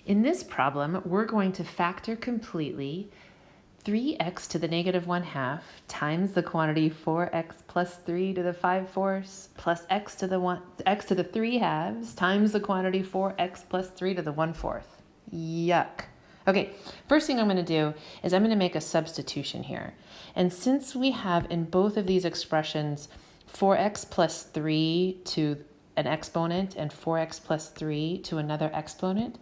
In this problem, we're going to factor completely 3x to the negative 1/2 times the quantity 4x plus 3 to the 5/4 plus x to the 3/2 times the quantity 4x plus 3 to the 1/4. Yuck. Okay, first thing I'm going to do is I'm going to make a substitution here. And since we have in both of these expressions 4x plus 3 to an exponent and 4x plus 3 to another exponent,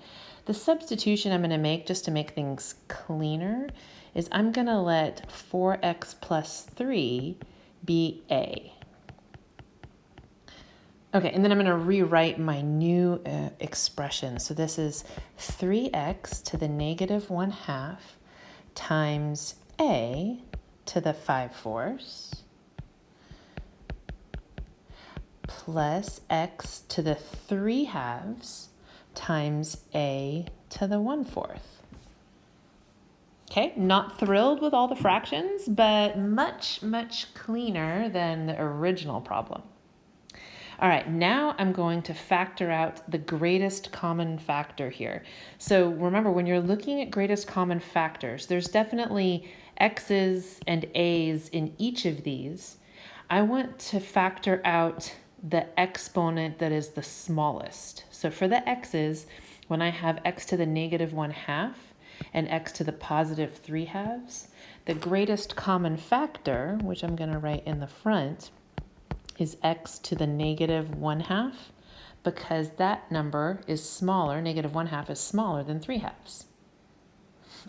the substitution I'm going to make, just to make things cleaner, is I'm going to let 4x plus 3 be a. Okay, and then I'm going to rewrite my new expression. So this is 3x to the negative 1/2 times a to the 5/4 plus x to the 3/2 times a to the 1/4. Okay, not thrilled with all the fractions, but much, much cleaner than the original problem. All right, now I'm going to factor out the greatest common factor here. So remember, when you're looking at greatest common factors, there's definitely x's and a's in each of these. I want to factor out the exponent that is the smallest. So for the x's, when I have x to the negative 1/2 and x to the positive 3/2, the greatest common factor, which I'm going to write in the front, is x to the negative 1/2, because that number is smaller, negative 1/2 is smaller than 3/2.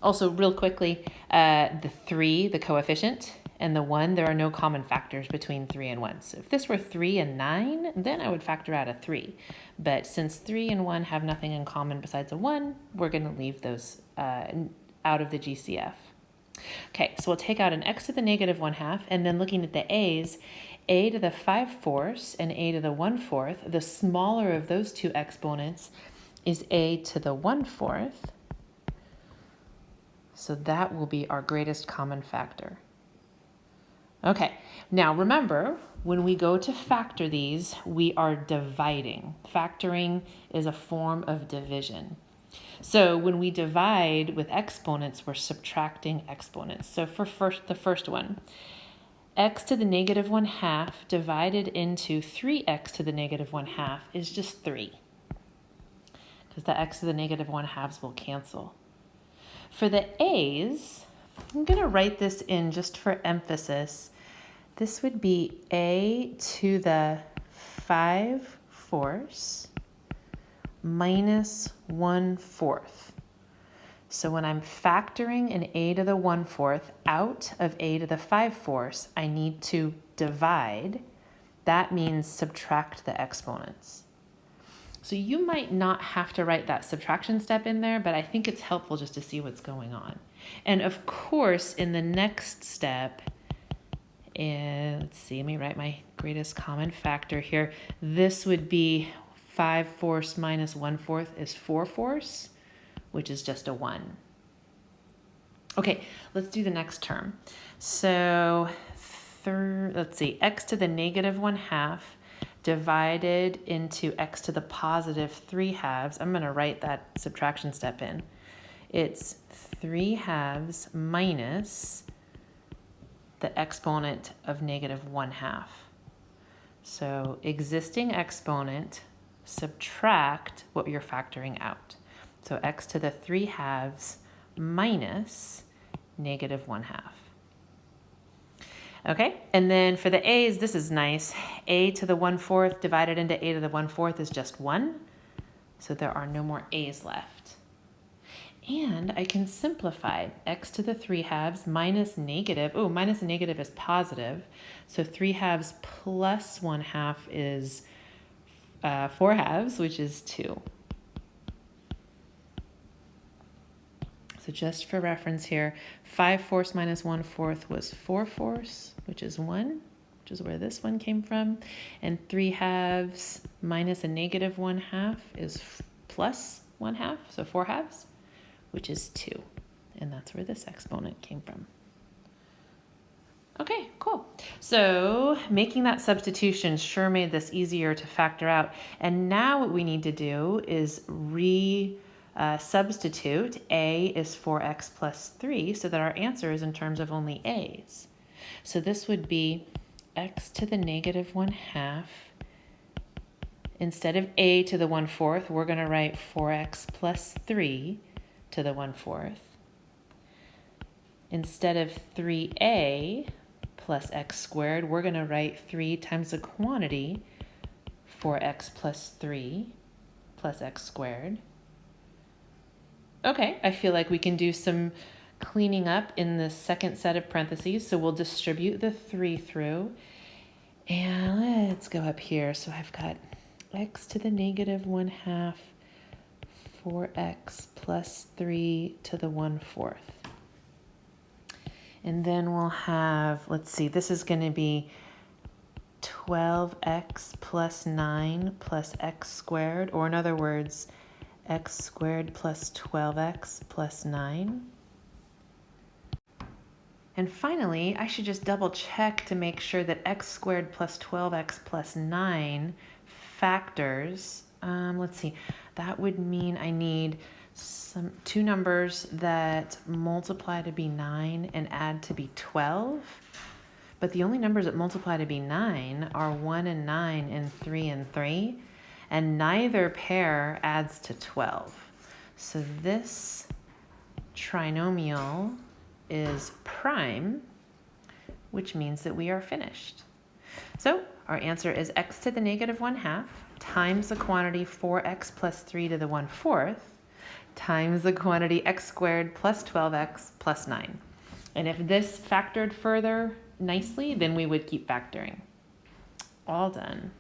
Also, real quickly, the 3, the coefficient, and the 1, there are no common factors between 3 and 1. So if this were 3 and 9, then I would factor out a 3. But since 3 and 1 have nothing in common besides a 1, we're going to leave those out of the GCF. Okay, so we'll take out an x to the negative 1/2, and then looking at the a's, a to the 5/4 and a to the 1/4, the smaller of those two exponents is a to the 1/4. So that will be our greatest common factor. Okay, now remember, when we go to factor these, we are dividing. Factoring is a form of division. So when we divide with exponents, we're subtracting exponents. So for the first one, x to the negative 1/2 divided into 3x to the negative 1/2 is just 3, because the x to the negative 1/2 will cancel. For the a's, I'm going to write this in just for emphasis. This would be a to the 5/4 minus 1/4. So when I'm factoring an a to the 1/4 out of a to the 5/4, I need to divide. That means subtract the exponents. So you might not have to write that subtraction step in there, but I think it's helpful just to see what's going on. And of course, in the next step, let's see, let me write my greatest common factor here. This would be 5/4 minus 1/4 is 4/4, which is just a 1. Okay, let's do the next term. So let's see, x to the negative 1/2 divided into x to the positive 3/2. I'm going to write that subtraction step in. It's 3/2 minus the exponent of negative 1/2. So existing exponent, subtract what you're factoring out. So x to the 3/2 minus negative 1/2. Okay, and then for the a's, this is nice. A to the 1/4 divided into a to the 1/4 is just 1. So there are no more a's left. And I can simplify x to the 3/2 minus negative. Oh, minus a negative is positive. So 3/2 plus 1/2 is 4/2, which is 2. So just for reference here, 5/4 minus 1/4 was 4/4, which is 1, which is where this one came from. And 3/2 minus a negative 1/2 is plus 1/2, so 4/2, which is 2. And that's where this exponent came from. Okay, cool. So making that substitution sure made this easier to factor out. And now what we need to do is substitute. A is 4x plus 3, so that our answer is in terms of only a's. So this would be x to the negative 1/2. Instead of a to the 1/4, we're going to write 4x plus 3 to the 1/4. Instead of 3a plus x squared, we're going to write 3 times the quantity, 4x plus 3 plus x squared. Okay, I feel like we can do some cleaning up in the second set of parentheses. So we'll distribute the 3 through. And let's go up here. So I've got x to the negative 1/2, 4x plus 3 to the 1/4. And then we'll have, let's see, this is going to be 12x plus 9 plus x squared, or in other words, x squared plus 12x plus 9. And finally, I should just double check to make sure that x squared plus 12x plus 9 factors. Let's see, that would mean I need two numbers that multiply to be 9 and add to be 12. But the only numbers that multiply to be 9 are 1 and 9 and 3 and 3. And neither pair adds to 12. So this trinomial is prime, which means that we are finished. So our answer is x to the negative 1/2 times the quantity 4x plus 3 to the 1/4 times the quantity x squared plus 12x plus 9. And if this factored further nicely, then we would keep factoring. All done.